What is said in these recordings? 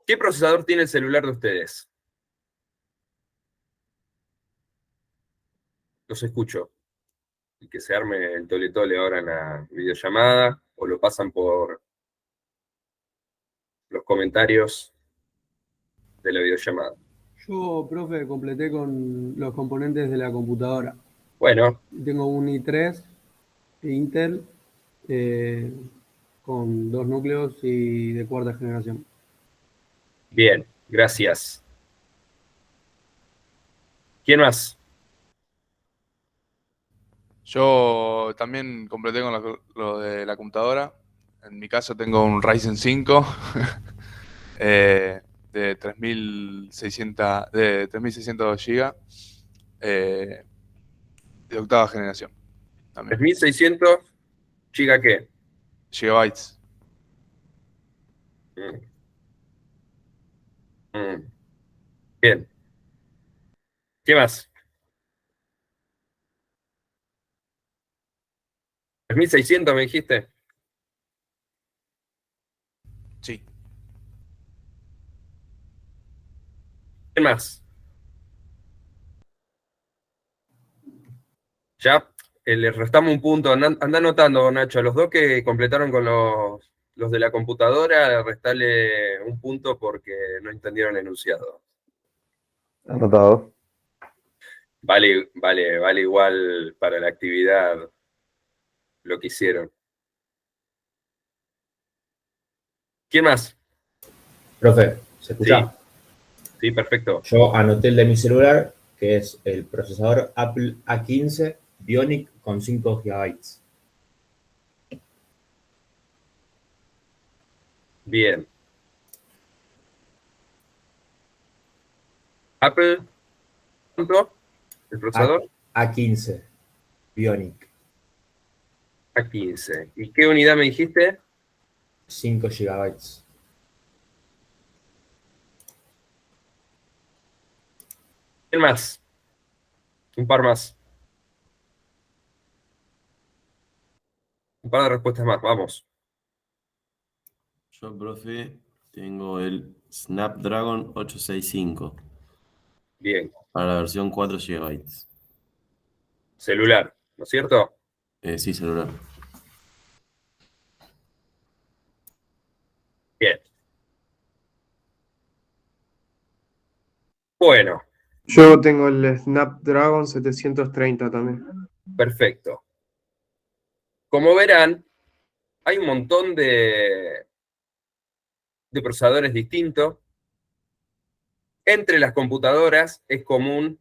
¿Qué procesador tiene el celular de ustedes? Los escucho. Y que se arme el tole ahora en la videollamada, o lo pasan por los comentarios de la videollamada. Yo, profe, completé con los componentes de la computadora. Bueno, Tengo un i3 Intel eh, con 2 núcleos y de cuarta generación. bien, gracias. ¿Quién más? Yo también completé con lo de la computadora. En mi caso tengo un Ryzen 5 de 3600 GB de octava generación también. 3600, ¿giga qué? Gigabytes. Mm, mm, bien. ¿Qué más? 3600 me dijiste. Sí. ¿Qué más? Ya le restamos un punto. Anda anotando, Nacho. Los dos que completaron con los de la computadora, restale un punto porque no entendieron el enunciado. Anotado. Vale igual para la actividad lo que hicieron. ¿Quién más? Profe, ¿se Sí, escucha? sí, perfecto. Yo anoté el de mi celular, que es el procesador Apple A15 Bionic con 5 GB. Bien. Apple, ¿cuánto? ¿El procesador? A15 Bionic, A15. ¿Y qué unidad me dijiste? 5 GB. ¿Quién más? Un par más. Un par de respuestas más, vamos. Yo, profe, tengo el Snapdragon 865 Bien. para la versión 4 GB. Celular, ¿no es cierto? Sí, celular. Bien. Bueno, Yo tengo el Snapdragon 730 también. perfecto. Como verán, hay un montón de procesadores distintos. Entre las computadoras es común,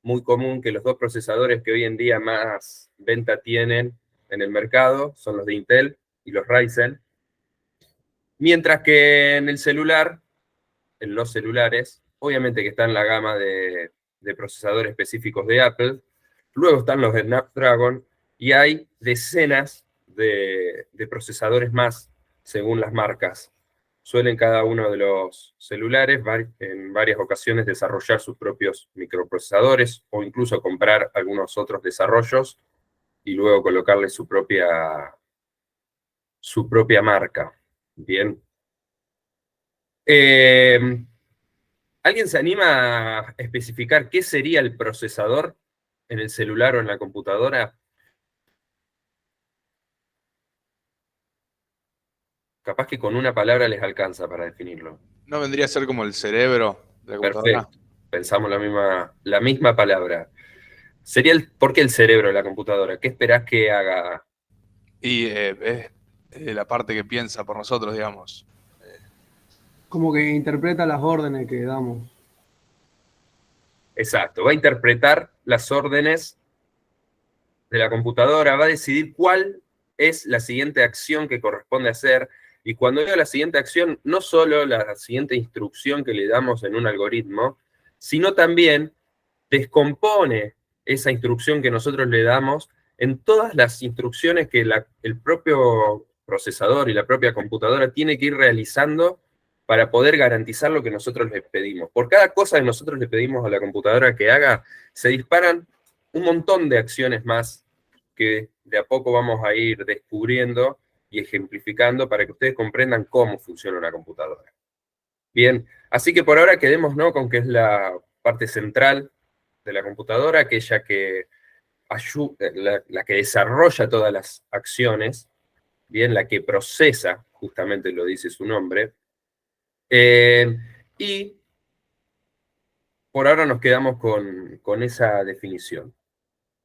muy común, que los dos procesadores que hoy en día más venta tienen en el mercado son los de Intel y los Ryzen. Mientras que en el celular, en los celulares, obviamente que está en la gama de procesadores específicos de Apple, luego están los de Snapdragon y hay decenas de procesadores más según las marcas. Suelen cada uno de los celulares en varias ocasiones desarrollar sus propios microprocesadores o incluso comprar algunos otros desarrollos y luego colocarle su propia marca. Bien. ¿Alguien se anima a especificar qué sería el procesador en el celular o en la computadora? Capaz que con una palabra les alcanza para definirlo. ¿No vendría a ser como el cerebro de la computadora? Perfecto. Pensamos la misma palabra. Sería ¿por qué el cerebro de la computadora? ¿Qué esperás que haga? Y es la parte que piensa por nosotros, digamos. Como que interpreta las órdenes que damos. Exacto, va a interpretar las órdenes de la computadora, va a decidir cuál es la siguiente acción que corresponde hacer. Y cuando digo la siguiente acción, no solo la siguiente instrucción que le damos en un algoritmo, sino también descompone esa instrucción que nosotros le damos en todas las instrucciones que el propio procesador y la propia computadora tiene que ir realizando para poder garantizar lo que nosotros le pedimos. Por cada cosa que nosotros le pedimos a la computadora que haga, se disparan un montón de acciones más que de a poco vamos a ir descubriendo y ejemplificando para que ustedes comprendan cómo funciona una computadora. Bien, así que por ahora quedémonos con que es la parte central de la computadora, aquella que la que desarrolla todas las acciones, bien, la que procesa, justamente lo dice su nombre, y por ahora nos quedamos con esa definición.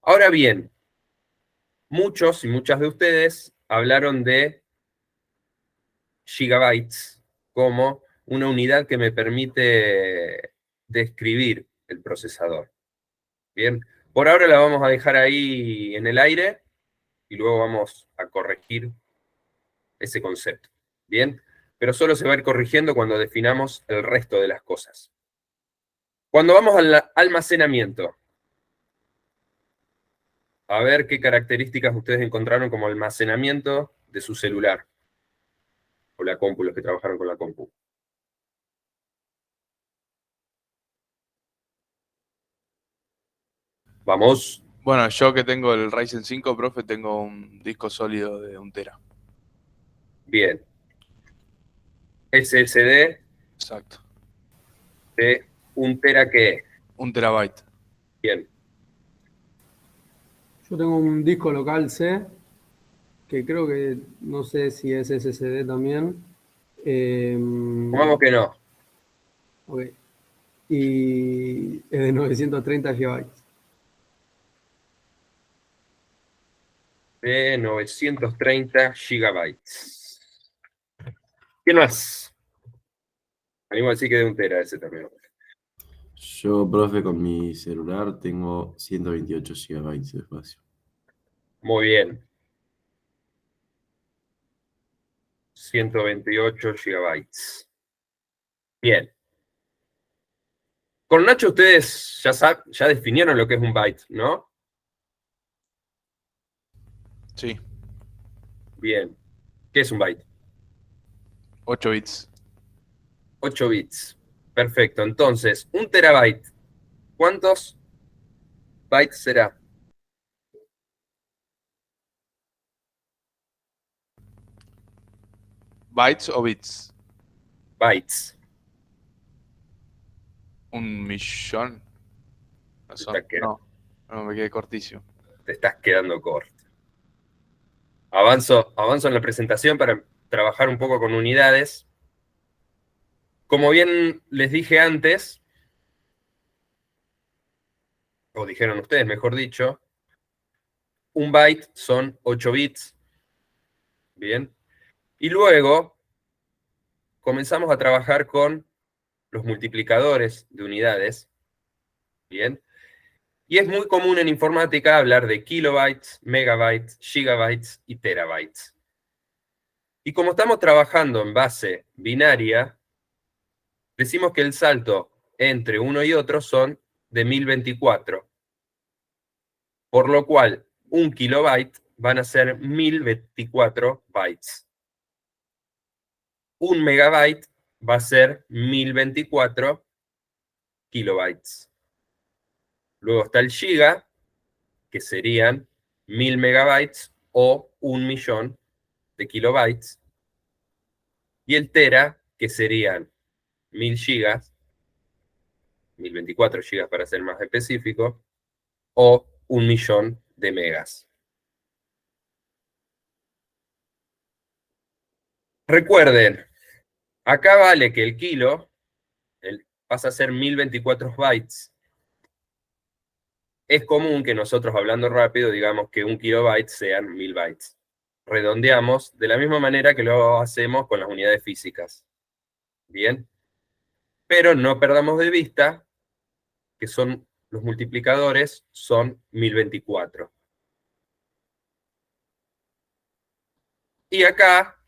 Ahora bien, muchos y muchas de ustedes hablaron de gigabytes como una unidad que me permite describir el procesador. Bien, por ahora la vamos a dejar ahí en el aire y luego vamos a corregir ese concepto. Bien, pero solo se va a ir corrigiendo cuando definamos el resto de las cosas. Cuando vamos al almacenamiento, a ver qué características ustedes encontraron como almacenamiento de su celular, o la compu, los que trabajaron con la compu. Vamos. Bueno, yo que tengo el Ryzen 5, profe, tengo un disco sólido de 1 tera. Bien. SSD Exacto. de 1 tera, ¿qué es? 1 terabyte. Bien. Yo tengo un disco local C, que creo que, no sé si es SSD también. Supongamos que no. Ok. Y es de 930 GB. De 930 gigabytes. ¿Quién más? Animo a decir que de 1 tera ese también. Yo, profe, con mi celular tengo 128 GB de espacio. Muy bien. 128 gigabytes. Bien. Con Nacho ustedes ya definieron lo que es un byte, ¿no? Sí, Bien. ¿Qué es un byte? 8 bits. 8 bits. Perfecto. Entonces, 1 terabyte. ¿Cuántos bytes será? ¿Bytes o bits? Bytes. 1.000.000. No, Está quedando. no, me quedé cortísimo. Te estás quedando corto. Avanzo en la presentación para trabajar un poco con unidades. Como bien les dije antes, o dijeron ustedes, mejor dicho, un byte son 8 bits. Bien. Y luego comenzamos a trabajar con los multiplicadores de unidades. Bien. Y es muy común en informática hablar de kilobytes, megabytes, gigabytes y terabytes. Y como estamos trabajando en base binaria, decimos que el salto entre uno y otro son de 1024. Por lo cual, 1 kilobyte van a ser 1024 bytes. 1 megabyte va a ser 1024 kilobytes. Luego está el giga, que serían 1000 megabytes o 1.000.000 de kilobytes. Y el tera, que serían 1000 gigas, 1024 gigas para ser más específico, o 1.000.000 de megas. Recuerden, acá vale que el kilo pasa a ser 1024 bytes. Es común que nosotros, hablando rápido, digamos que 1 kilobyte sean 1000 bytes. Redondeamos de la misma manera que lo hacemos con las unidades físicas. Bien. Pero no perdamos de vista que son los multiplicadores son 1024. Y acá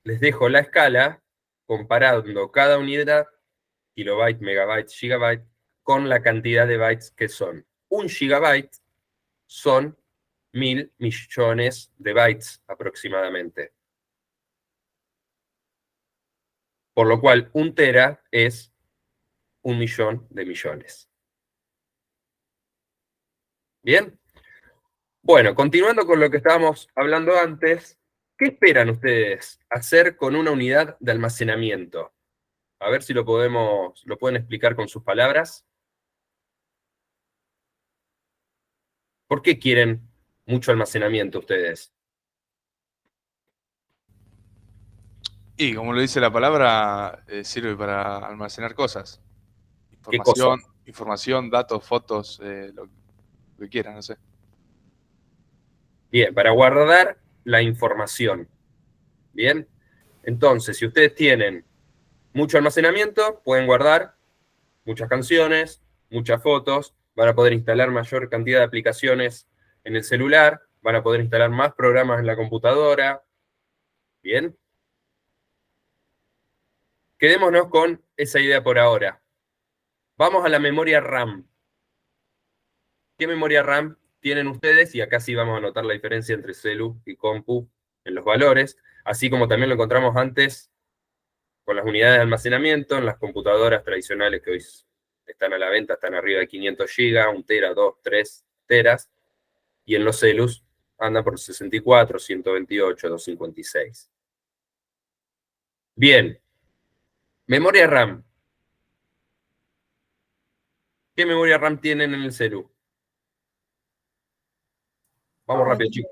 les dejo la escala comparando cada unidad, kilobyte, megabyte, gigabyte, con la cantidad de bytes que son. 1 gigabyte son 1000 millones de bytes aproximadamente. Por lo cual, 1 tera es 1.000.000 de millones. ¿Bien? Bueno, continuando con lo que estábamos hablando antes, ¿qué esperan ustedes hacer con una unidad de almacenamiento? A ver si lo pueden explicar con sus palabras. ¿Por qué quieren mucho almacenamiento ustedes? Y como lo dice la palabra, sirve para almacenar cosas. ¿Qué cosa? Información, datos, fotos, lo que quieran, no sé. Bien, para guardar la información. Bien, entonces, si ustedes tienen mucho almacenamiento, pueden guardar muchas canciones, muchas fotos, van a poder instalar mayor cantidad de aplicaciones en el celular, van a poder instalar más programas en la computadora. Bien. Quedémonos con esa idea por ahora. Vamos a la memoria RAM. ¿Qué memoria RAM tienen ustedes? Y acá sí vamos a notar la diferencia entre celu y compu en los valores, así como también lo encontramos antes con las unidades de almacenamiento en las computadoras tradicionales que hoy están a la venta, están arriba de 500 GB, 1 tera, 2, 3 teras, y en los celus andan por 64, 128, 256. Bien, memoria RAM. ¿Qué memoria RAM tienen en el celu? Vamos rápido, chicos.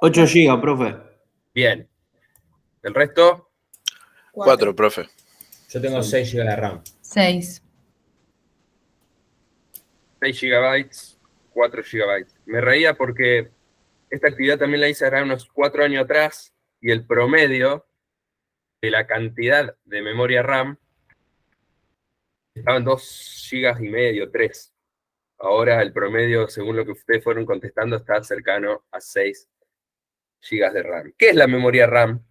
8 GB, profe. Bien. ¿El resto? 4, profe. Yo tengo 6 GB de RAM. 6. 6 GB, 4 GB. Me reía porque esta actividad también la hice hace unos 4 años atrás y el promedio de la cantidad de memoria RAM estaba en 2 GB y medio, 3. Ahora el promedio, según lo que ustedes fueron contestando, está cercano a 6 GB de RAM. ¿Qué es la memoria RAM?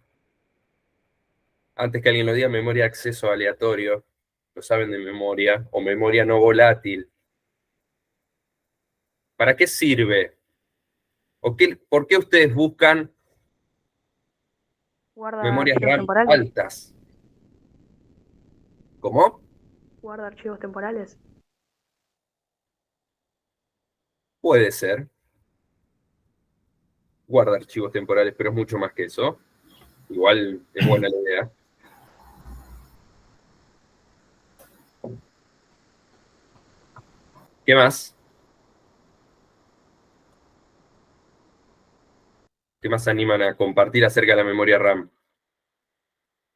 Antes que alguien lo diga, memoria de acceso aleatorio. Lo saben de memoria, o memoria no volátil. ¿Para qué sirve? ¿Por qué ustedes buscan Guarda memorias archivos RAM temporales. altas? ¿Cómo? Guarda archivos temporales. Puede ser. Guarda archivos temporales, pero es mucho más que eso. Igual es buena la idea. ¿Qué más? ¿Qué más se animan a compartir acerca de la memoria RAM?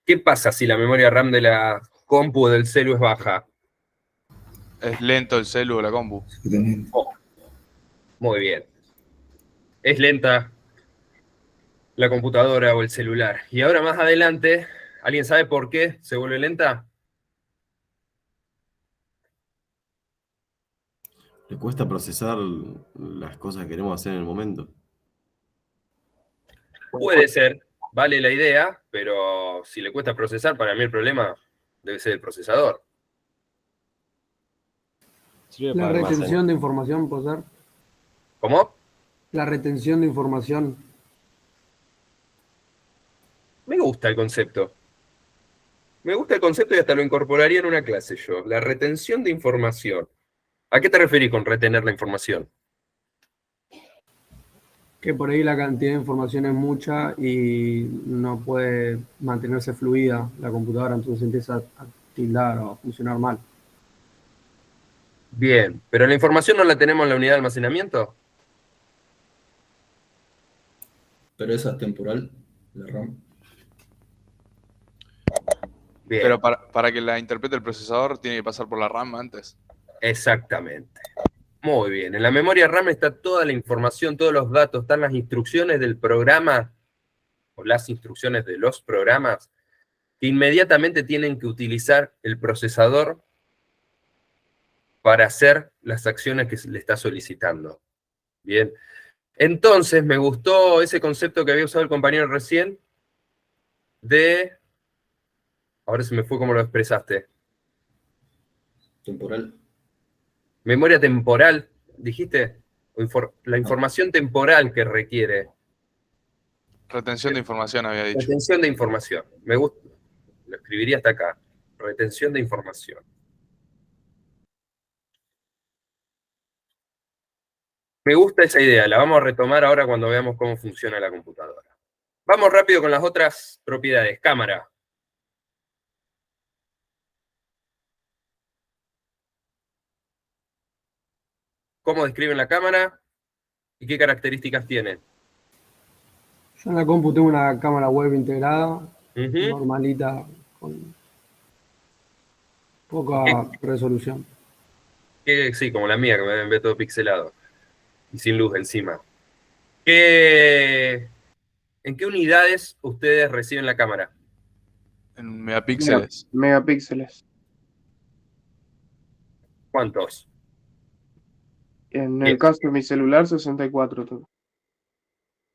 ¿Qué pasa si la memoria RAM de la compu o del celu es baja? Es lento el celu o la compu. Oh, muy bien. Es lenta la computadora o el celular. Y ahora más adelante, ¿alguien sabe por qué se vuelve lenta? Le cuesta procesar las cosas que queremos hacer en el momento. Puede ser, vale la idea, pero si le cuesta procesar, para mí el problema debe ser el procesador. La retención de información, ¿puede ser? ¿Cómo? La retención de información. Me gusta el concepto. Me gusta el concepto y hasta lo incorporaría en una clase yo. La retención de información. ¿A qué te referís con retener la información? Que por ahí la cantidad de información es mucha y no puede mantenerse fluida la computadora, entonces empieza a tildar o a funcionar mal. Bien, pero la información no la tenemos en la unidad de almacenamiento. Pero esa es temporal, la RAM. Bien. Pero para que la interprete el procesador tiene que pasar por la RAM antes. Exactamente. Muy bien. En la memoria RAM está toda la información, todos los datos, están las instrucciones del programa o las instrucciones de los programas que inmediatamente tienen que utilizar el procesador para hacer las acciones que se le está solicitando. Bien. Entonces, me gustó ese concepto que había usado el compañero recién de... Ahora se me fue como lo expresaste. Temporal. Memoria temporal, dijiste. La información temporal que requiere. Retención de información había dicho. Retención de información. Me gusta. Lo escribiría hasta acá. Retención de información. Me gusta esa idea. La vamos a retomar ahora cuando veamos cómo funciona la computadora. Vamos rápido con las otras propiedades. Cámara. cómo describen la cámara y qué características tiene. Yo en la compu tengo una cámara web integrada, Ujú. normalita, con poca resolución. Sí, como la mía, que me ve todo pixelado y sin luz encima. ¿En qué unidades ustedes reciben la cámara? En megapíxeles. Megapíxeles. ¿Cuántos? En el 10. caso de mi celular, 64 todo.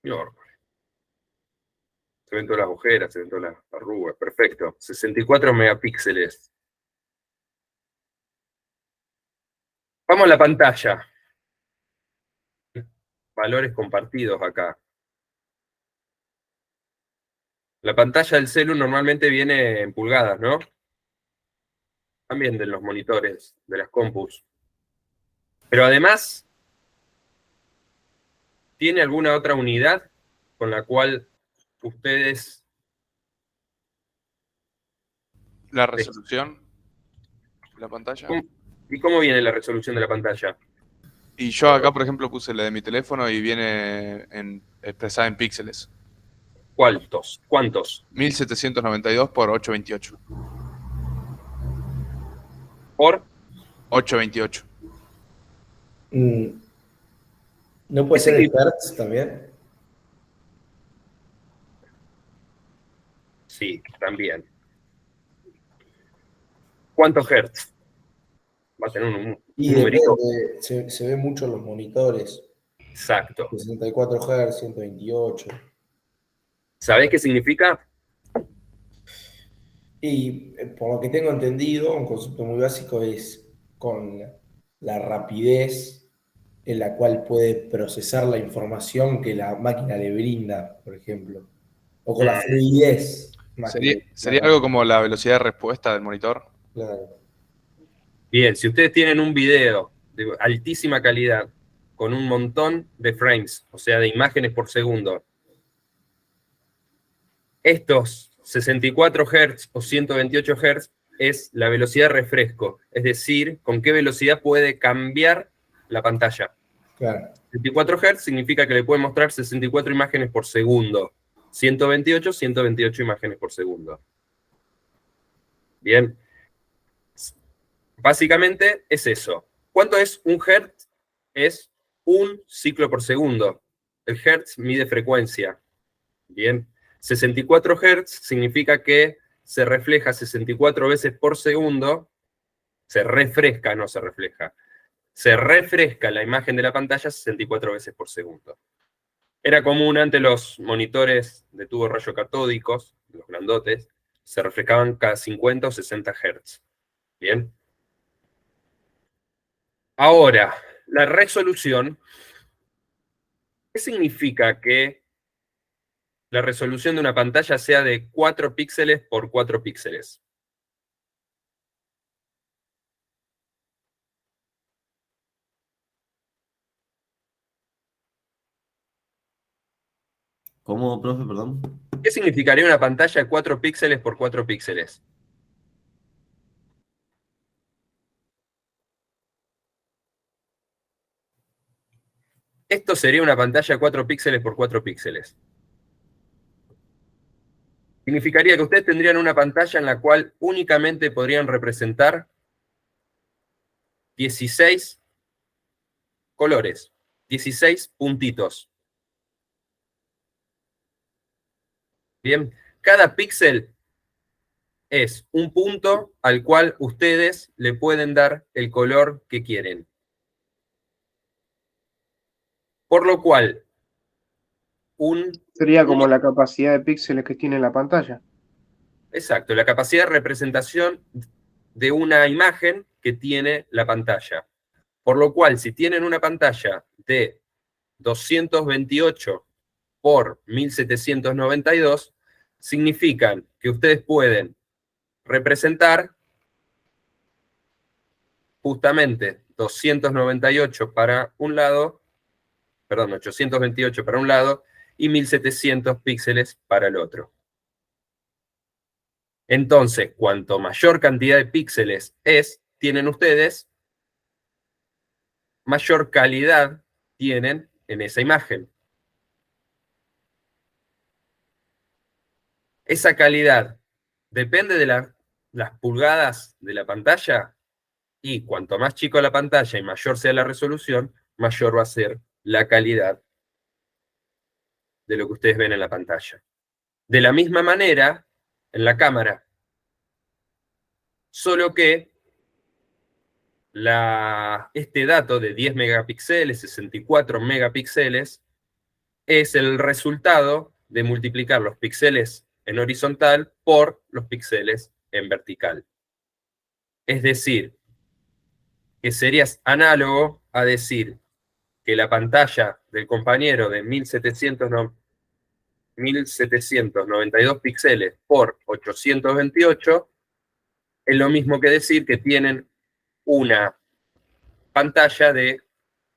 No, se ven todas las agujeras, se ven todas las arrugas. Perfecto. 64 megapíxeles. Vamos a la pantalla. Valores compartidos acá. La pantalla del celu normalmente viene en pulgadas, ¿no? También de los monitores, de las compus. Pero además, ¿tiene alguna otra unidad con la cual ustedes... La resolución de la pantalla. ¿Y cómo viene la resolución de la pantalla? Y yo acá, por ejemplo, puse la de mi teléfono y viene expresada en píxeles. ¿Cuántos? 1792 por 828. ¿Por? 828. ¿No puede ser en Hertz también? Sí, también. ¿Cuántos hertz? Va a tener un Y numerito. depende, se ve mucho en los monitores. Exacto. 64 Hz, 128. ¿Sabés qué significa? Y por lo que tengo entendido, un concepto muy básico es con la rapidez en la cual puede procesar la información que la máquina le brinda, por ejemplo. O con la fluidez. Sería algo como la velocidad de respuesta del monitor. Claro. Bien, si ustedes tienen un video de altísima calidad con un montón de frames, o sea, de imágenes por segundo, estos 64 Hz o 128 Hz es la velocidad de refresco, es decir, con qué velocidad puede cambiar la pantalla. Claro. 64 Hz significa que le puede mostrar 64 imágenes por segundo. 128, 128 imágenes por segundo. Bien. Básicamente es eso. ¿Cuánto es un hertz? Es un ciclo por segundo. El hertz mide frecuencia. Bien. 64 Hz significa que se refleja 64 veces por segundo. Se refresca, no se refleja. Se refresca la imagen de la pantalla 64 veces por segundo. Era común ante los monitores de tubo rayo catódicos, los grandotes, se refrescaban cada 50 o 60 Hz. Bien. Ahora, la resolución. ¿Qué significa que la resolución de una pantalla sea de 4 píxeles por 4 píxeles? ¿Cómo, profe, perdón? ¿Qué significaría una pantalla de 4 píxeles por 4 píxeles? Esto sería una pantalla de 4 píxeles por 4 píxeles. Significaría que ustedes tendrían una pantalla en la cual únicamente podrían representar 16 colores, 16 puntitos. Bien, cada píxel es un punto al cual ustedes le pueden dar el color que quieren. Por lo cual, Sería como la capacidad de píxeles que tiene la pantalla. exacto, la capacidad de representación de una imagen que tiene la pantalla. Por lo cual, si tienen una pantalla de 228 por 1792, significan que ustedes pueden representar justamente 298 para un lado, perdón, 828 para un lado y 1700 píxeles para el otro. Entonces, cuanto mayor cantidad de píxeles tienen ustedes, mayor calidad tienen en esa imagen. Esa calidad depende de las pulgadas de la pantalla, y cuanto más chico la pantalla y mayor sea la resolución, mayor va a ser la calidad de lo que ustedes ven en la pantalla. De la misma manera, en la cámara, solo que este dato de 10 megapíxeles, 64 megapíxeles, es el resultado de multiplicar los píxeles en horizontal por los píxeles en vertical. Es decir, que sería análogo a decir que la pantalla del compañero de 1792 píxeles por 828 es lo mismo que decir que tienen una pantalla de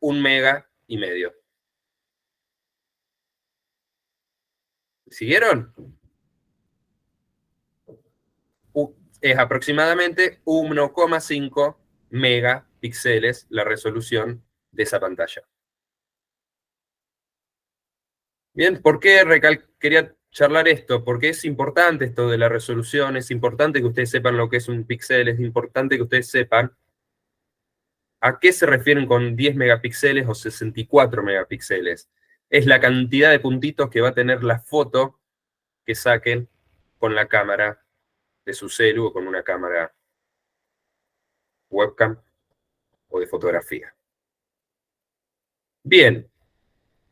1,5 mega. ¿Siguieron? Es aproximadamente 1,5 megapíxeles la resolución de esa pantalla. Bien, ¿por qué quería charlar esto? Porque es importante esto de la resolución, es importante que ustedes sepan lo que es un píxel, es importante que ustedes sepan a qué se refieren con 10 megapíxeles o 64 megapíxeles. Es la cantidad de puntitos que va a tener la foto que saquen con la cámara de su celu o con una cámara webcam o de fotografía. Bien,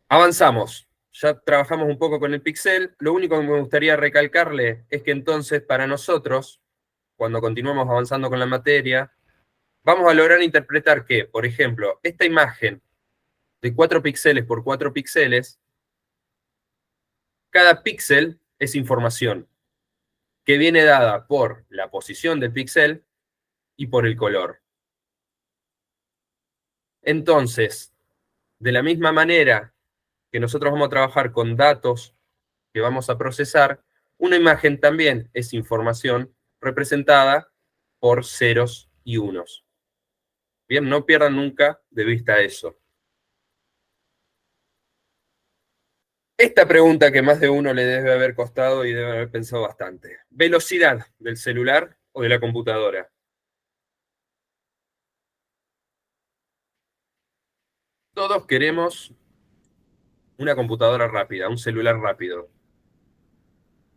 avanzamos. Ya trabajamos un poco con el píxel. Lo único que me gustaría recalcarle es que entonces para nosotros, cuando continuamos avanzando con la materia, vamos a lograr interpretar que, por ejemplo, esta imagen de 4 píxeles por 4 píxeles, cada píxel es información que viene dada por la posición del píxel y por el color. Entonces, de la misma manera que nosotros vamos a trabajar con datos que vamos a procesar, una imagen también es información representada por ceros y unos. Bien, no pierdan nunca de vista eso. Esta pregunta que más de uno le debe haber costado y debe haber pensado bastante. ¿Velocidad del celular o de la computadora? Todos queremos una computadora rápida, un celular rápido.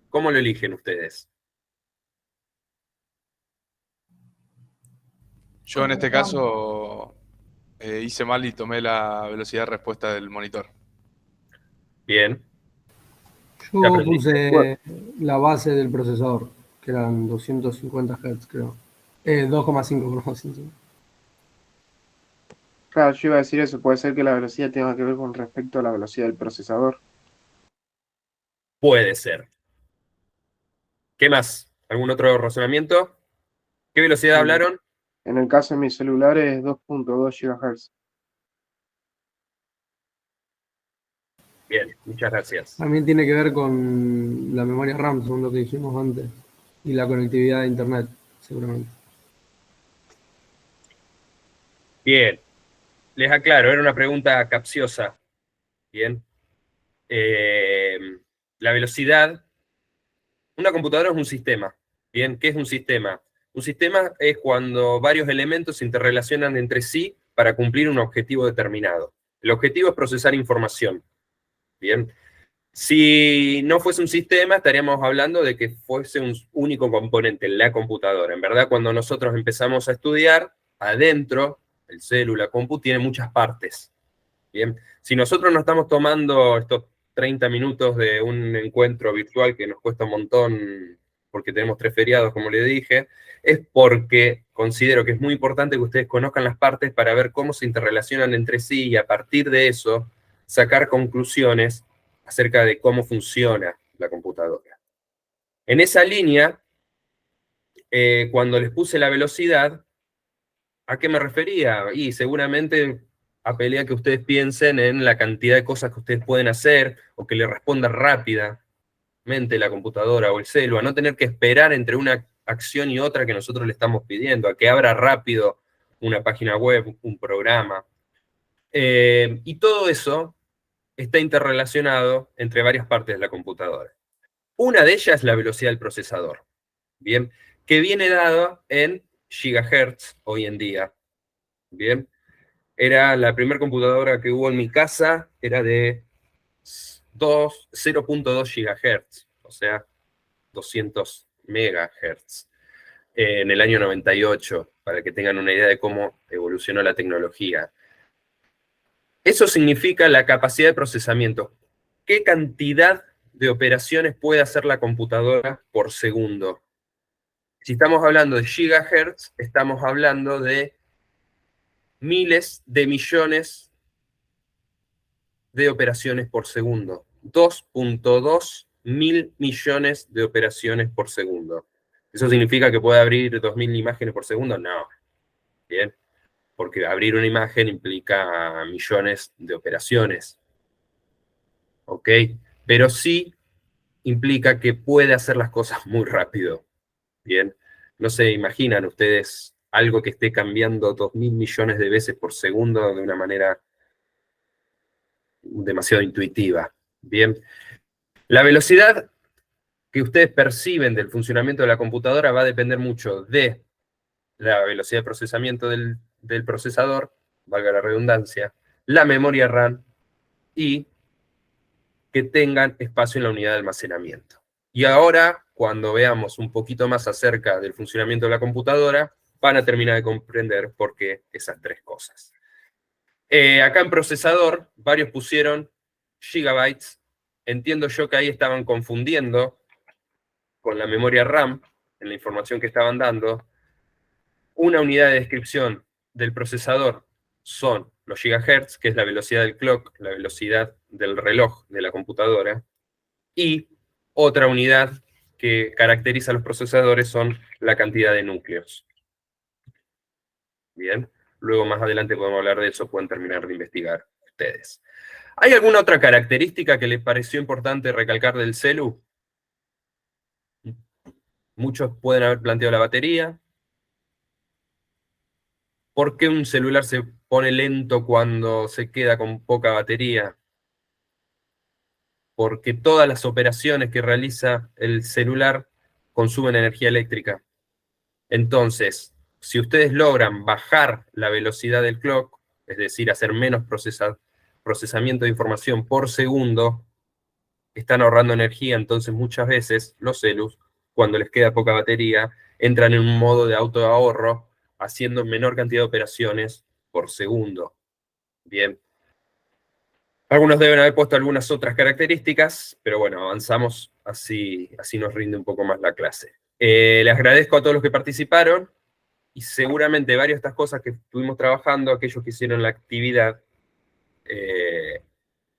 ¿Cómo lo eligen ustedes? Yo en este caso hice mal y tomé la velocidad de respuesta del monitor. Bien. Yo ¿Qué aprendiste? puse la base del procesador, que eran 250 Hz, creo. 2,5, perdón. Claro, yo iba a decir eso, puede ser que la velocidad tenga que ver con respecto a la velocidad del procesador. Puede ser. ¿Qué más? ¿Algún otro razonamiento? ¿Qué velocidad hablaron? En el caso de mi celular es 2.2 GHz. Bien, muchas gracias. También tiene que ver con la memoria RAM, según lo que dijimos antes, y la conectividad de Internet, seguramente. Bien, les aclaro, era una pregunta capciosa. Bien. La velocidad. Una computadora es un sistema. Bien, ¿qué es un sistema? Un sistema es cuando varios elementos se interrelacionan entre sí para cumplir un objetivo determinado. El objetivo es procesar información. Bien. Si no fuese un sistema, estaríamos hablando de que fuese un único componente, la computadora. En verdad, cuando nosotros empezamos a estudiar, adentro, el célula, compu, tiene muchas partes. Bien. Si nosotros no estamos tomando estos 30 minutos de un encuentro virtual que nos cuesta un montón porque tenemos 3 feriados, como le dije, es porque considero que es muy importante que ustedes conozcan las partes para ver cómo se interrelacionan entre sí y a partir de eso sacar conclusiones acerca de cómo funciona la computadora. En esa línea, cuando les puse la velocidad, ¿a qué me refería? Y seguramente apelé a que ustedes piensen en la cantidad de cosas que ustedes pueden hacer o que le responda rápidamente la computadora o el celu, a no tener que esperar entre una acción y otra que nosotros le estamos pidiendo, a que abra rápido una página web, un programa. Y todo eso está interrelacionado entre varias partes de la computadora. Una de ellas es la velocidad del procesador, ¿bien? Que viene dado en gigahertz hoy en día, ¿bien? Era la primera computadora que hubo en mi casa, era de 0.2 gigahertz, o sea, 200 megahertz, en el año 98, para que tengan una idea de cómo evolucionó la tecnología. Eso significa la capacidad de procesamiento. ¿Qué cantidad de operaciones puede hacer la computadora por segundo? Si estamos hablando de gigahertz, estamos hablando de miles de millones de operaciones por segundo. 2.2 mil millones de operaciones por segundo. ¿Eso significa que puede abrir 2000 imágenes por segundo? No. Bien. Porque abrir una imagen implica millones de operaciones. ¿Ok? Pero sí implica que puede hacer las cosas muy rápido. Bien. No se imaginan ustedes algo que esté cambiando 2000 millones de veces por segundo de una manera demasiado intuitiva. Bien. La velocidad que ustedes perciben del funcionamiento de la computadora va a depender mucho de la velocidad de procesamiento del procesador, valga la redundancia, la memoria RAM y que tengan espacio en la unidad de almacenamiento. Y ahora, cuando veamos un poquito más acerca del funcionamiento de la computadora, van a terminar de comprender por qué esas tres cosas. Acá en procesador, varios pusieron gigabytes. Entiendo yo que ahí estaban confundiendo con la memoria RAM, en la información que estaban dando. Una unidad de descripción del procesador son los gigahertz, que es la velocidad del clock, la velocidad del reloj de la computadora, y otra unidad que caracteriza a los procesadores son la cantidad de núcleos. Bien, luego más adelante podemos hablar de eso, pueden terminar de investigar ustedes. ¿Hay alguna otra característica que les pareció importante recalcar del celu? Muchos pueden haber planteado la batería. ¿Por qué un celular se pone lento cuando se queda con poca batería? Porque todas las operaciones que realiza el celular consumen energía eléctrica. Entonces, si ustedes logran bajar la velocidad del clock, es decir, hacer menos procesamiento de información por segundo, están ahorrando energía. Entonces muchas veces los celus, cuando les queda poca batería, entran en un modo de autoahorro, haciendo menor cantidad de operaciones por segundo. Bien. Algunos deben haber puesto algunas otras características, pero bueno, avanzamos, así nos rinde un poco más la clase. Les agradezco a todos los que participaron, y seguramente varias de estas cosas que estuvimos trabajando, aquellos que hicieron la actividad,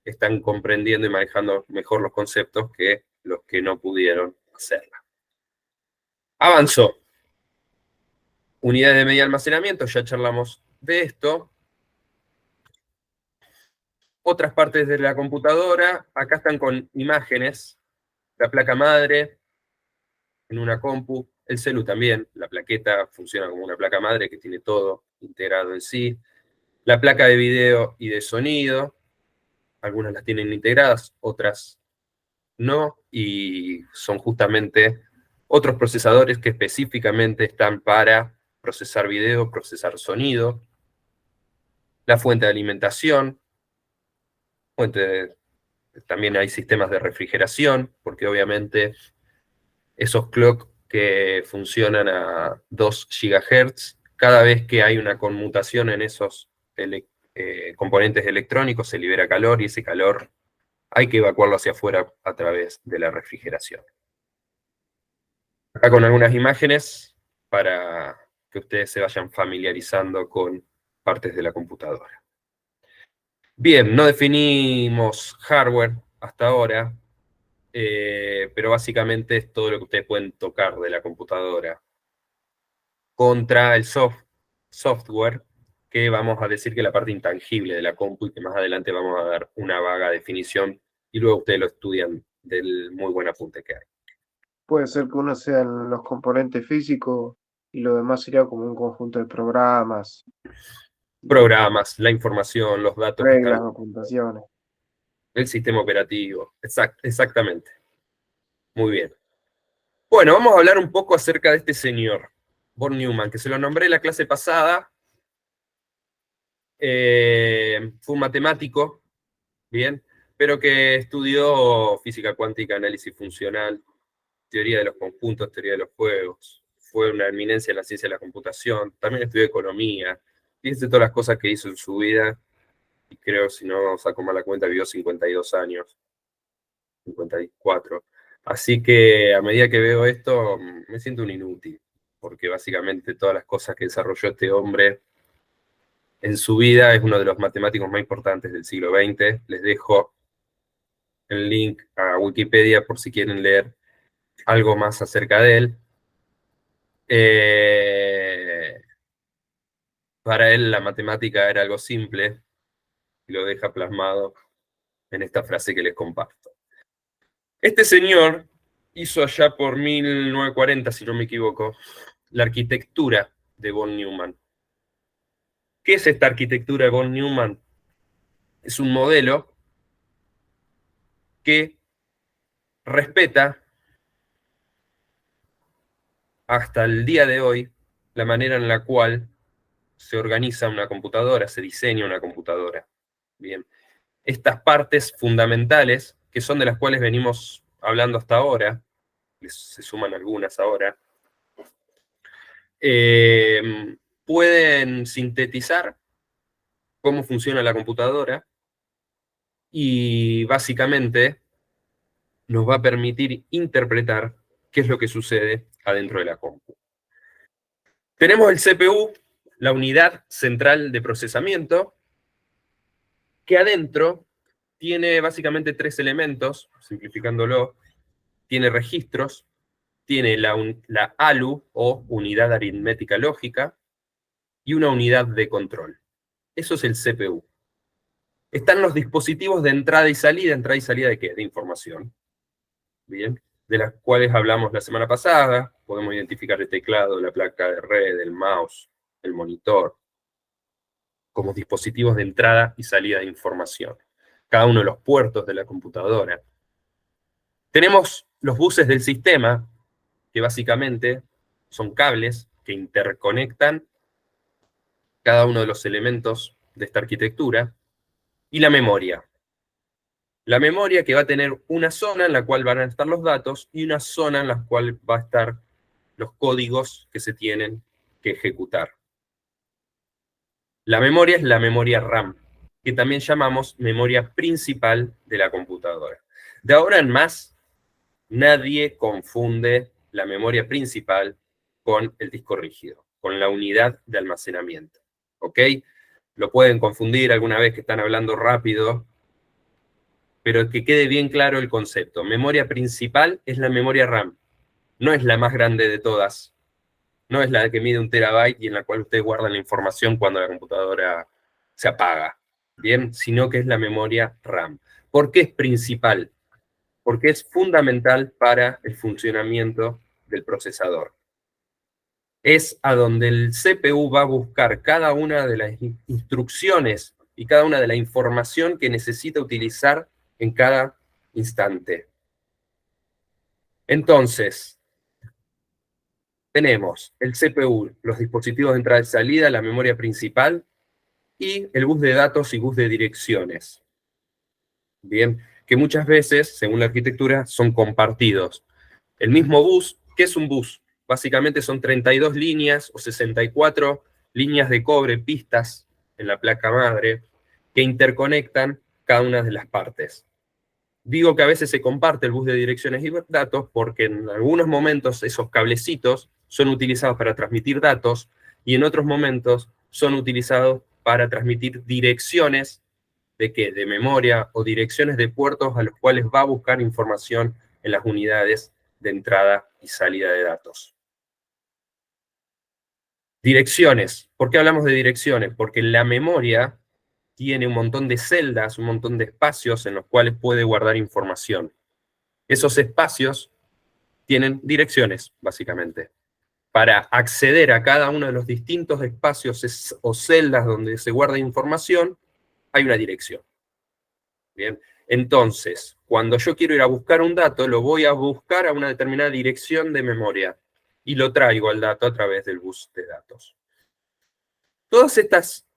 están comprendiendo y manejando mejor los conceptos que los que no pudieron hacerla. Avanzo. Unidades de media almacenamiento, ya charlamos de esto. Otras partes de la computadora, acá están con imágenes, la placa madre en una compu, el celu también, la plaqueta funciona como una placa madre que tiene todo integrado en sí, la placa de video y de sonido, algunas las tienen integradas, otras no, y son justamente otros procesadores que específicamente están para procesar video, procesar sonido, la fuente de alimentación, también hay sistemas de refrigeración, porque obviamente esos clock que funcionan a 2 GHz, cada vez que hay una conmutación en esos componentes electrónicos se libera calor, y ese calor hay que evacuarlo hacia afuera a través de la refrigeración. Acá con algunas imágenes para que ustedes se vayan familiarizando con partes de la computadora. Bien, no definimos hardware hasta ahora, pero básicamente es todo lo que ustedes pueden tocar de la computadora. Contra el software, que vamos a decir que es la parte intangible de la compu, y que más adelante vamos a dar una vaga definición, y luego ustedes lo estudian del muy buen apunte que hay. Puede ser que uno sean los componentes físicos y lo demás sería como un conjunto de programas. Programas, la información, los datos que reglas, están, documentaciones. el sistema operativo. Exactamente. Muy bien. Bueno, vamos a hablar un poco acerca de este señor, von Neumann, que se lo nombré en la clase pasada. Fue un matemático, bien, pero que estudió física cuántica, análisis funcional, teoría de los conjuntos, teoría de los juegos. Fue una eminencia en la ciencia de la computación. También estudió economía. Fíjense todas las cosas que hizo en su vida. Y creo, si no saco mal la cuenta, vivió 52 años. 54. Así que a medida que veo esto, me siento un inútil. Porque básicamente todas las cosas que desarrolló este hombre en su vida es uno de los matemáticos más importantes del siglo XX. Les dejo el link a Wikipedia por si quieren leer algo más acerca de él. Para él la matemática era algo simple y lo deja plasmado en esta frase que les comparto. Este señor hizo allá por 1940, si no me equivoco, la arquitectura de von Neumann. ¿Qué es esta arquitectura de von Neumann? Es un modelo que respeta hasta el día de hoy la manera en la cual se organiza una computadora, se diseña una computadora. Bien. Estas partes fundamentales, que son de las cuales venimos hablando hasta ahora, se suman algunas ahora, pueden sintetizar cómo funciona la computadora y básicamente nos va a permitir interpretar qué es lo que sucede adentro de la compu. Tenemos el CPU, la unidad central de procesamiento, que adentro tiene básicamente tres elementos, simplificándolo. Tiene registros, tiene la ALU, o unidad aritmética lógica, y una unidad de control. Eso es el CPU. Están los dispositivos de entrada y salida. ¿Entrada y salida de qué? De información. Bien. De las cuales hablamos la semana pasada. Podemos identificar el teclado, la placa de red, el mouse, el monitor, como dispositivos de entrada y salida de información. Cada uno de los puertos de la computadora. Tenemos los buses del sistema, que básicamente son cables que interconectan cada uno de los elementos de esta arquitectura, y la memoria. La memoria que va a tener una zona en la cual van a estar los datos y una zona en la cual va a estar los códigos que se tienen que ejecutar. La memoria es la memoria RAM, que también llamamos memoria principal de la computadora. De ahora en más, nadie confunde la memoria principal con el disco rígido, con la unidad de almacenamiento. ¿Ok? Lo pueden confundir alguna vez que están hablando rápido, pero que quede bien claro el concepto. Memoria principal es la memoria RAM, no es la más grande de todas, no es la que mide 1 terabyte y en la cual ustedes guardan la información cuando la computadora se apaga, ¿bien? Sino que es la memoria RAM. ¿Por qué es principal? Porque es fundamental para el funcionamiento del procesador. Es a donde el CPU va a buscar cada una de las instrucciones y cada una de la información que necesita utilizar en cada instante. Entonces, tenemos el CPU, los dispositivos de entrada y salida, la memoria principal y el bus de datos y bus de direcciones. Bien, que muchas veces, según la arquitectura, son compartidos. El mismo bus, ¿qué es un bus? Básicamente son 32 líneas o 64 líneas de cobre, pistas en la placa madre, que interconectan cada una de las partes. Digo que a veces se comparte el bus de direcciones y datos porque en algunos momentos esos cablecitos son utilizados para transmitir datos y en otros momentos son utilizados para transmitir direcciones ¿de qué? De memoria o direcciones de puertos a los cuales va a buscar información en las unidades de entrada y salida de datos. Direcciones. ¿Por qué hablamos de direcciones? Porque la memoria tiene un montón de celdas, un montón de espacios en los cuales puede guardar información. Esos espacios tienen direcciones, básicamente. para acceder a cada uno de los distintos espacios o celdas donde se guarda información, hay una dirección. Bien, entonces, cuando yo quiero ir a buscar un dato, lo voy a buscar a una determinada dirección de memoria y lo traigo al dato a través del bus de datos. Todas estas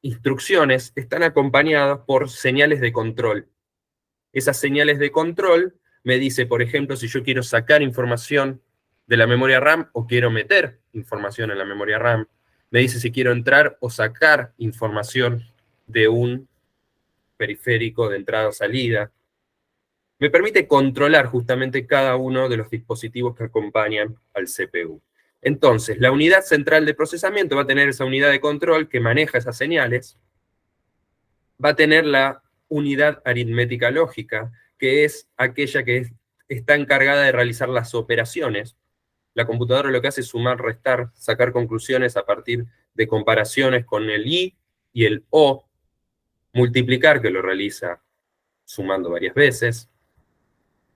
instrucciones están acompañadas por señales de control. Esas señales de control me dice, por ejemplo, si yo quiero sacar información de la memoria RAM o quiero meter información en la memoria RAM. Me dice si quiero entrar o sacar información de un periférico de entrada o salida. Me permite controlar justamente cada uno de los dispositivos que acompañan al CPU. Entonces, la unidad central de procesamiento va a tener esa unidad de control que maneja esas señales. Va a tener la unidad aritmética lógica, que es aquella que está encargada de realizar las operaciones. La computadora lo que hace es sumar, restar, sacar conclusiones a partir de comparaciones con el I y el O, multiplicar, que lo realiza sumando varias veces.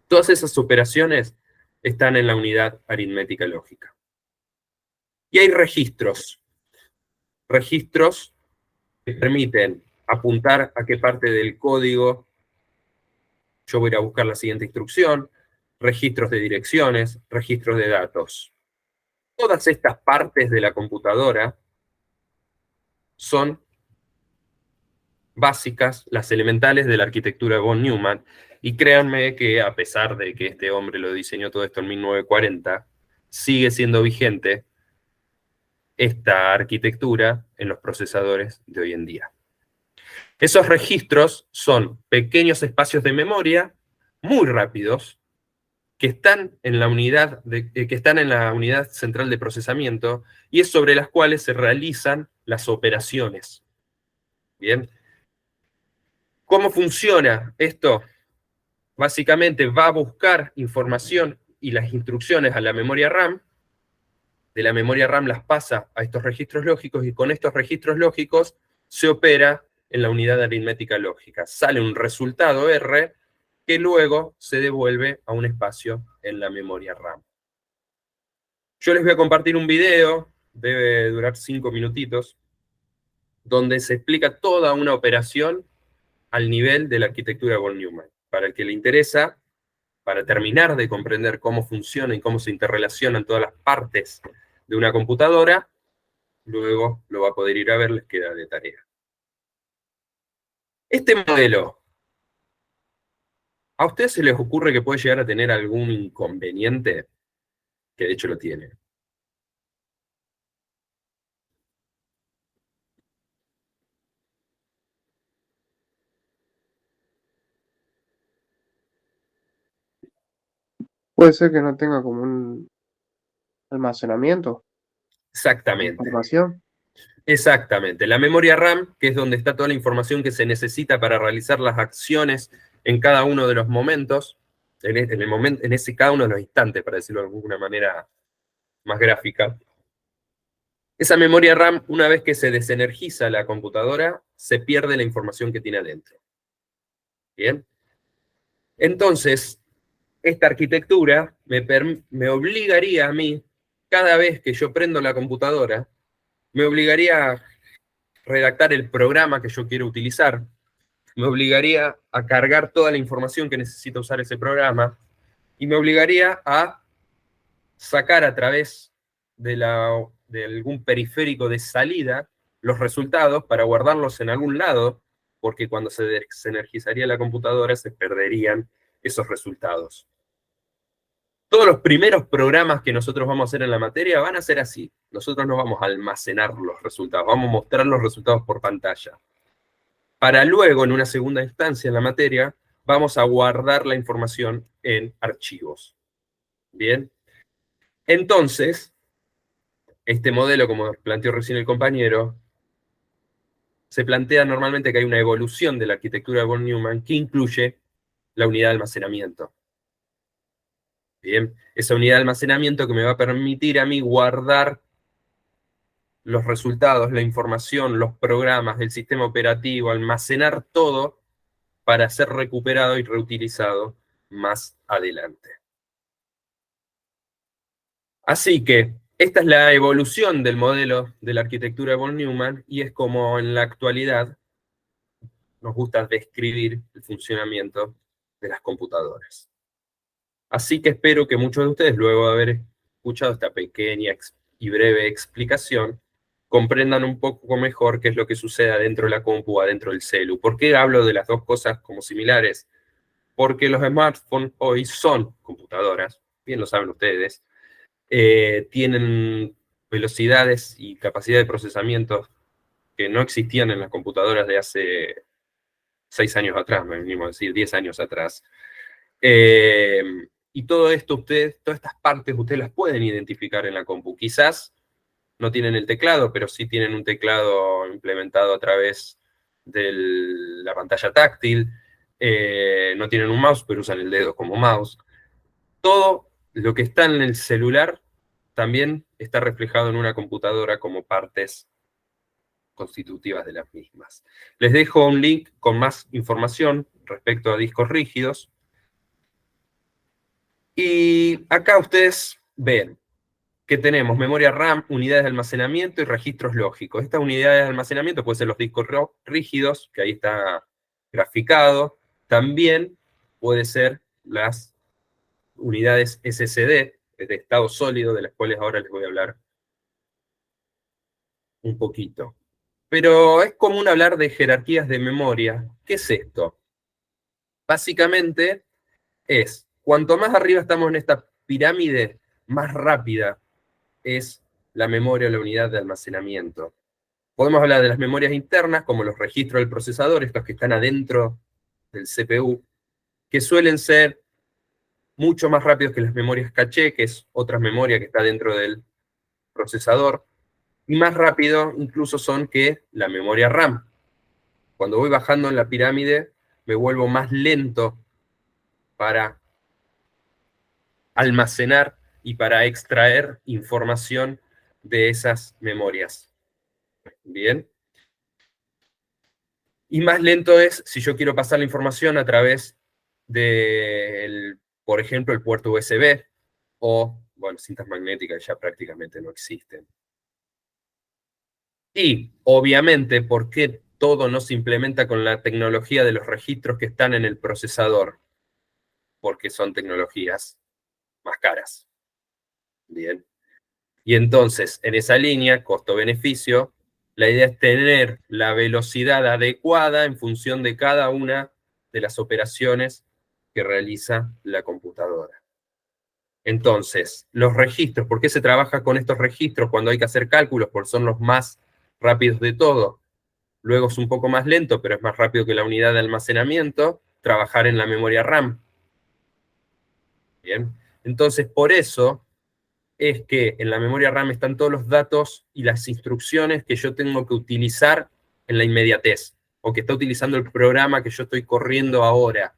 Todas esas operaciones están en la unidad aritmética lógica. Y hay registros. Registros que permiten apuntar a qué parte del código yo voy a ir a buscar la siguiente instrucción, registros de direcciones, registros de datos. Todas estas partes de la computadora son básicas, las elementales de la arquitectura von Neumann, y créanme que a pesar de que este hombre lo diseñó todo esto en 1940, sigue siendo vigente esta arquitectura en los procesadores de hoy en día. Esos registros son pequeños espacios de memoria muy rápidos que están en la unidad central de procesamiento y es sobre las cuales se realizan las operaciones. Bien. ¿Cómo funciona esto? Básicamente va a buscar información y las instrucciones a la memoria RAM, de la memoria RAM las pasa a estos registros lógicos y con estos registros lógicos se opera en la unidad aritmética lógica. Sale un resultado R que luego se devuelve a un espacio en la memoria RAM. Yo les voy a compartir un video, debe durar 5 minutitos, donde se explica toda una operación al nivel de la arquitectura von Neumann. Para el que le interesa, para terminar de comprender cómo funciona y cómo se interrelacionan todas las partes de una computadora, luego lo va a poder ir a ver, les queda de tarea. Este modelo, ¿a ustedes se les ocurre que puede llegar a tener algún inconveniente? Que de hecho lo tiene. Puede ser que no tenga como un almacenamiento de Exactamente. información. Exactamente. La memoria RAM, que es donde está toda la información que se necesita para realizar las acciones en cada uno de los momentos, cada uno de los instantes, para decirlo de alguna manera más gráfica. Esa memoria RAM, una vez que se desenergiza la computadora, se pierde la información que tiene adentro. ¿Bien? Entonces, esta arquitectura me obligaría a mí, cada vez que yo prendo la computadora, me obligaría a redactar el programa que yo quiero utilizar, me obligaría a cargar toda la información que necesita usar ese programa, y me obligaría a sacar a través de algún periférico de salida los resultados para guardarlos en algún lado, porque cuando se desenergizaría la computadora se perderían esos resultados. Todos los primeros programas que nosotros vamos a hacer en la materia van a ser así. Nosotros no vamos a almacenar los resultados, vamos a mostrar los resultados por pantalla. Para luego, en una segunda instancia en la materia, vamos a guardar la información en archivos. ¿Bien? Entonces, este modelo, como planteó recién el compañero, se plantea normalmente que hay una evolución de la arquitectura de von Neumann que incluye la unidad de almacenamiento. Bien, esa unidad de almacenamiento que me va a permitir a mí guardar los resultados, la información, los programas del sistema operativo, almacenar todo para ser recuperado y reutilizado más adelante. Así que esta es la evolución del modelo de la arquitectura de von Neumann, y es como en la actualidad nos gusta describir el funcionamiento de las computadoras. Así que espero que muchos de ustedes, luego de haber escuchado esta pequeña y breve explicación, comprendan un poco mejor qué es lo que sucede adentro de la compu o adentro del celu. ¿Por qué hablo de las dos cosas como similares? Porque los smartphones hoy son computadoras, bien lo saben ustedes, tienen velocidades y capacidad de procesamiento que no existían en las computadoras de hace 6 años atrás, me venimos a decir, 10 años atrás. Y todo esto, todas estas partes, ustedes las pueden identificar en la compu. Quizás no tienen el teclado, pero sí tienen un teclado implementado a través de la pantalla táctil. No tienen un mouse, pero usan el dedo como mouse. Todo lo que está en el celular también está reflejado en una computadora como partes constitutivas de las mismas. Les dejo un link con más información respecto a discos rígidos. Y acá ustedes ven que tenemos memoria RAM, unidades de almacenamiento y registros lógicos. Estas unidades de almacenamiento pueden ser los discos rígidos, que ahí está graficado. También puede ser las unidades SSD, de estado sólido, de las cuales ahora les voy a hablar un poquito. Pero es común hablar de jerarquías de memoria. ¿Qué es esto? Básicamente es, cuanto más arriba estamos en esta pirámide, más rápida es la memoria o la unidad de almacenamiento. Podemos hablar de las memorias internas, como los registros del procesador, estos que están adentro del CPU, que suelen ser mucho más rápidos que las memorias caché, que es otra memoria que está dentro del procesador, y más rápido incluso son que la memoria RAM. Cuando voy bajando en la pirámide, me vuelvo más lento para almacenar y para extraer información de esas memorias. Bien. Y más lento es si yo quiero pasar la información a través del, por ejemplo, el puerto USB, o, bueno, cintas magnéticas ya prácticamente no existen. Y, obviamente, ¿por qué todo no se implementa con la tecnología de los registros que están en el procesador? Porque son tecnologías más caras. Bien. Y entonces, en esa línea, costo-beneficio, la idea es tener la velocidad adecuada en función de cada una de las operaciones que realiza la computadora. Entonces, los registros, ¿por qué se trabaja con estos registros cuando hay que hacer cálculos? Porque son los más rápidos de todo. Luego es un poco más lento, pero es más rápido que la unidad de almacenamiento, trabajar en la memoria RAM. Bien. Entonces, por eso es que en la memoria RAM están todos los datos y las instrucciones que yo tengo que utilizar en la inmediatez, o que está utilizando el programa que yo estoy corriendo ahora.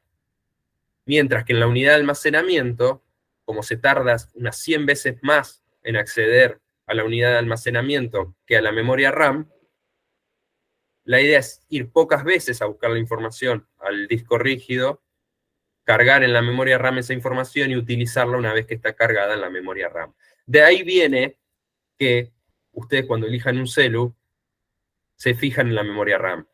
Mientras que en la unidad de almacenamiento, como se tarda unas 100 veces más en acceder a la unidad de almacenamiento que a la memoria RAM, la idea es ir pocas veces a buscar la información al disco rígido, cargar en la memoria RAM esa información y utilizarla una vez que está cargada en la memoria RAM. De ahí viene que ustedes cuando elijan un celu, se fijan en la memoria RAM.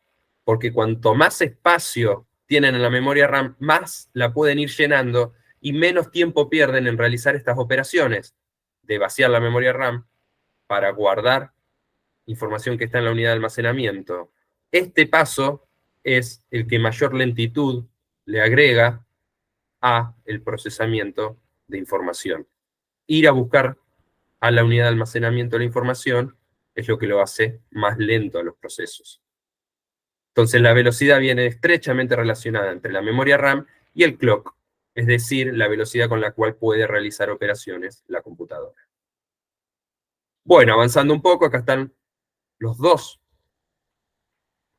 Porque cuanto más espacio tienen en la memoria RAM, más la pueden ir llenando y menos tiempo pierden en realizar estas operaciones de vaciar la memoria RAM para guardar información que está en la unidad de almacenamiento. Este paso es el que mayor lentitud le agrega a el procesamiento de información. Ir a buscar a la unidad de almacenamiento la información es lo que lo hace más lento a los procesos. Entonces la velocidad viene estrechamente relacionada entre la memoria RAM y el clock, es decir, la velocidad con la cual puede realizar operaciones la computadora. Bueno, avanzando un poco, acá están los dos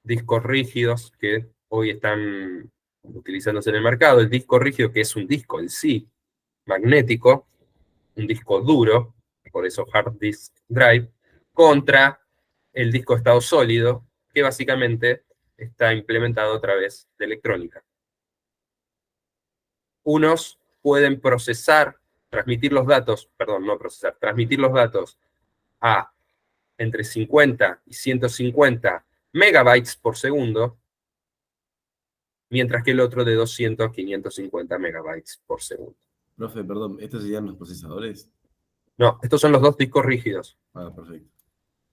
discos rígidos que hoy están utilizándose en el mercado. El disco rígido, que es un disco en sí, magnético, un disco duro, por eso hard disk drive, contra el disco de estado sólido, que básicamente está implementado a través de electrónica. Unos pueden procesar transmitir los datos, perdón, no procesar, transmitir los datos a entre 50 y 150 megabytes por segundo, mientras que el otro de 200 a 550 megabytes por segundo. Profe, perdón, ¿estos serían los procesadores? No, estos son los dos discos rígidos. Ah, perfecto.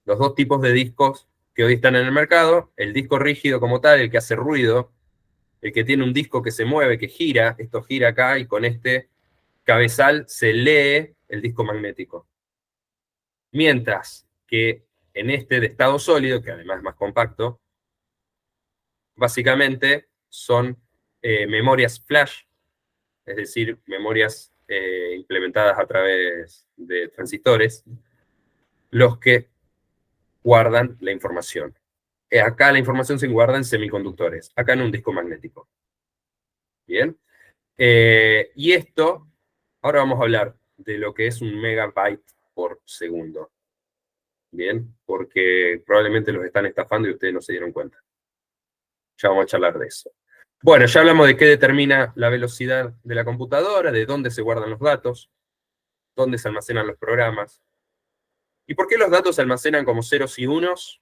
Los dos tipos de discos que hoy están en el mercado, el disco rígido como tal, el que hace ruido, el que tiene un disco que se mueve, que gira, esto gira acá y con este cabezal se lee el disco magnético. Mientras que en este de estado sólido, que además es más compacto, básicamente son memorias flash, es decir, memorias implementadas a través de transistores, los que guardan la información. Acá la información se guarda en semiconductores, acá en un disco magnético. ¿Bien? Y esto, ahora vamos a hablar de lo que es un megabyte por segundo. ¿Bien? Porque probablemente los están estafando y ustedes no se dieron cuenta. Ya vamos a charlar de eso. Bueno, ya hablamos de qué determina la velocidad de la computadora, de dónde se guardan los datos, dónde se almacenan los programas. ¿Y por qué los datos se almacenan como ceros y unos?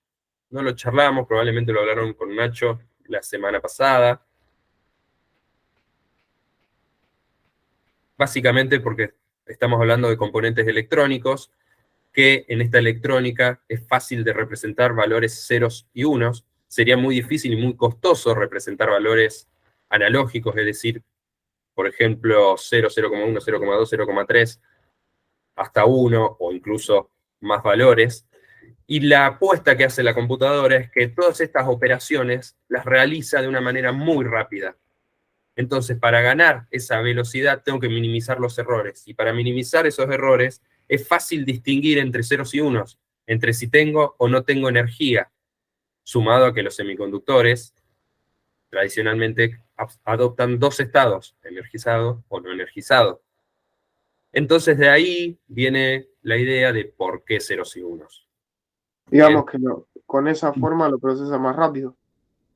No lo charlamos, probablemente lo hablaron con Nacho la semana pasada. Básicamente porque estamos hablando de componentes electrónicos, que en esta electrónica es fácil de representar valores ceros y unos. Sería muy difícil y muy costoso representar valores analógicos, es decir, por ejemplo, 0, 0,1, 0,2, 0,3, hasta 1, o incluso más valores. Y la apuesta que hace la computadora es que todas estas operaciones las realiza de una manera muy rápida. Entonces, para ganar esa velocidad tengo que minimizar los errores. Y para minimizar esos errores es fácil distinguir entre ceros y unos, entre si tengo o no tengo energía, sumado a que los semiconductores tradicionalmente adoptan dos estados, energizado o no energizado. Entonces de ahí viene la idea de por qué ceros y unos. Digamos que con esa forma lo procesa más rápido.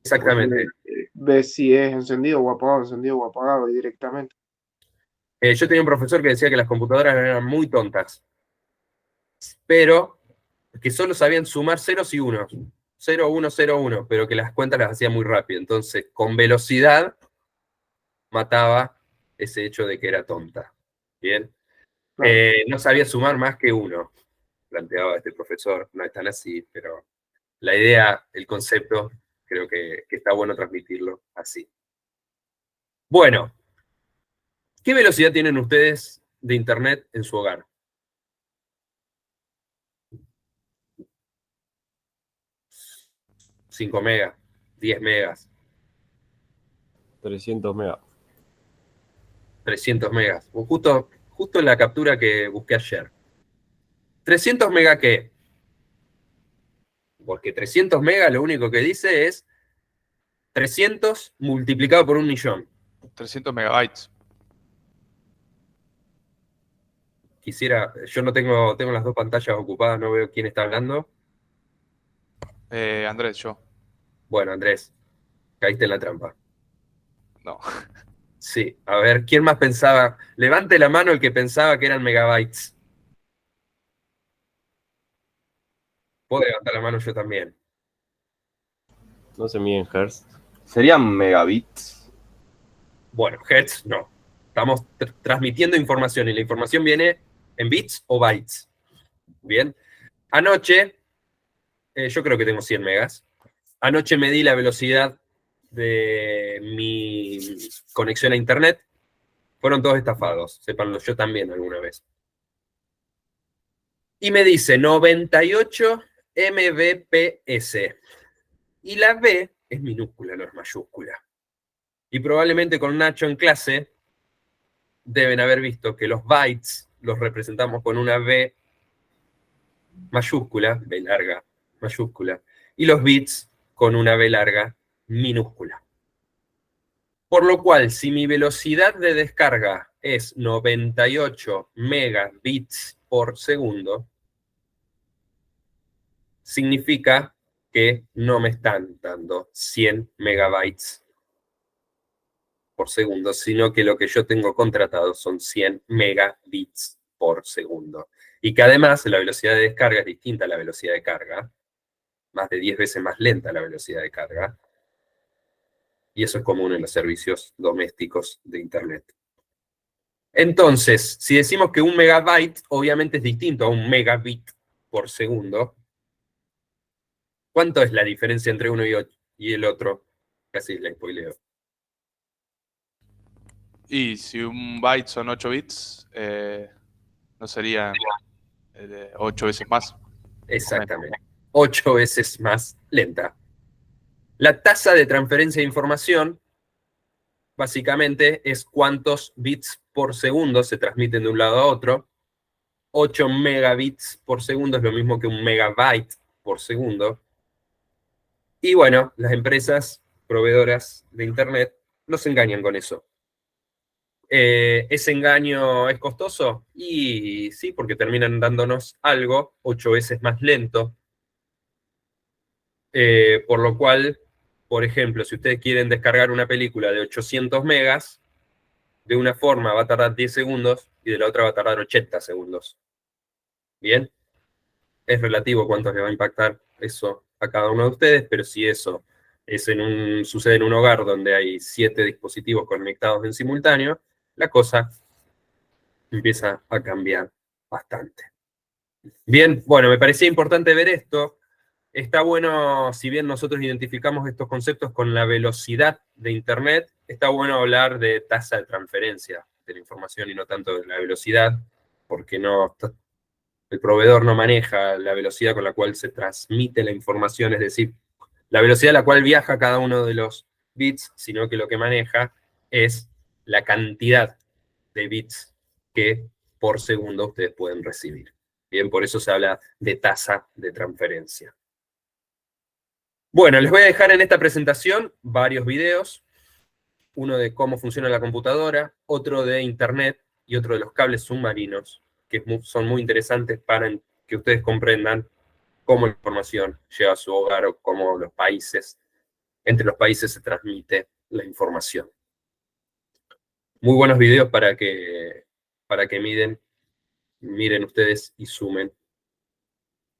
Exactamente. Ves si es encendido o apagado directamente. Yo tenía un profesor que decía que las computadoras eran muy tontas, pero que solo sabían sumar ceros y unos. 0, 1, 0, 1, pero que las cuentas las hacía muy rápido. Entonces, con velocidad, mataba ese hecho de que era tonta. ¿Bien? Claro. No sabía sumar más que uno, planteaba este profesor. No es tan así, pero la idea, el concepto, creo que está bueno transmitirlo así. Bueno, ¿qué velocidad tienen ustedes de internet en su hogar? 5 megas, 10 megas. 300 megas. 300 megas. Justo en la captura que busqué ayer. ¿300 megas qué? Porque 300 megas lo único que dice es 300 multiplicado por 1.000.000. 300 megabytes. Yo no tengo las dos pantallas ocupadas, no veo quién está hablando. Andrés, yo. Bueno, Andrés, caíste en la trampa. No. Sí, a ver, ¿quién más pensaba? Levante la mano el que pensaba que eran megabytes. Puedo levantar la mano yo también. No se miden hertz. ¿Serían megabits? Bueno, hertz no. Estamos transmitiendo información y la información viene en bits o bytes. Bien. Anoche, yo creo que tengo 100 megas. Anoche medí la velocidad de mi conexión a internet. Fueron todos estafados, sépanlo, yo también alguna vez. Y me dice 98 Mbps. Y la B es minúscula, no es mayúscula. Y probablemente con Nacho en clase deben haber visto que los bytes los representamos con una B mayúscula, B larga, mayúscula, y los bits con una B larga, minúscula. Por lo cual, si mi velocidad de descarga es 98 megabits por segundo, significa que no me están dando 100 megabytes por segundo, sino que lo que yo tengo contratado son 100 megabits por segundo. Y que además la velocidad de descarga es distinta a la velocidad de carga, más de 10 veces más lenta la velocidad de carga, y eso es común en los servicios domésticos de Internet. Entonces, si decimos que un megabyte obviamente es distinto a un megabit por segundo, ¿cuánto es la diferencia entre uno y el otro? Casi la spoileo. Y si un byte son 8 bits, no serían 8 veces más. Exactamente. 8 veces más lenta. La tasa de transferencia de información, básicamente, es cuántos bits por segundo se transmiten de un lado a otro. 8 megabits por segundo es lo mismo que un megabyte por segundo. Y bueno, las empresas proveedoras de Internet nos engañan con eso. ¿Ese engaño es costoso? Y sí, porque terminan dándonos algo 8 veces más lento. Por lo cual, por ejemplo, si ustedes quieren descargar una película de 800 megas, de una forma va a tardar 10 segundos y de la otra va a tardar 80 segundos. ¿Bien? Es relativo cuánto le va a impactar eso a cada uno de ustedes, pero si eso es sucede en un hogar donde hay 7 dispositivos conectados en simultáneo, la cosa empieza a cambiar bastante. Bien, bueno, me parecía importante ver esto. Está bueno, si bien nosotros identificamos estos conceptos con la velocidad de Internet, está bueno hablar de tasa de transferencia de la información y no tanto de la velocidad, porque el proveedor no maneja la velocidad con la cual se transmite la información, es decir, la velocidad a la cual viaja cada uno de los bits, sino que lo que maneja es la cantidad de bits que por segundo ustedes pueden recibir. Bien, por eso se habla de tasa de transferencia. Bueno, les voy a dejar en esta presentación varios videos, uno de cómo funciona la computadora, otro de Internet y otro de los cables submarinos, que son muy interesantes para que ustedes comprendan cómo la información llega a su hogar o cómo entre los países se transmite la información. Muy buenos videos para que miren ustedes y sumen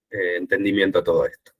entendimiento a todo esto.